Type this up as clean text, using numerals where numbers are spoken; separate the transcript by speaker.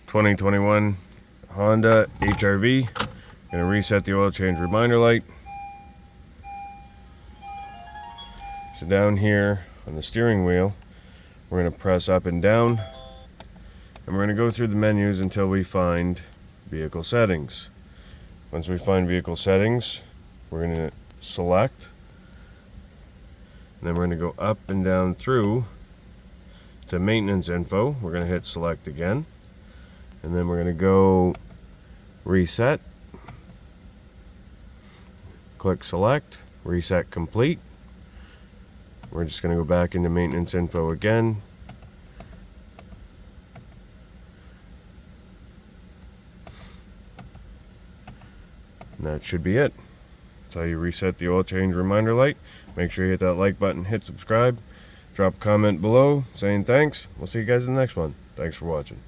Speaker 1: 2021 Honda HRV. Gonna reset the oil change reminder light. So down here on the steering wheel, we're gonna press up and down, and we're gonna go through the menus until we find vehicle settings. Once we find vehicle settings, we're gonna select, and then we're gonna go up and down through to maintenance info. We're gonna hit select again, and then we're gonna go reset, click select, reset complete. We're just going to go back into maintenance info again. And that should be it. That's how you reset the oil change reminder light. Make sure you hit that like button, hit subscribe, drop a comment below saying thanks. We'll see you guys in the next one. Thanks for watching.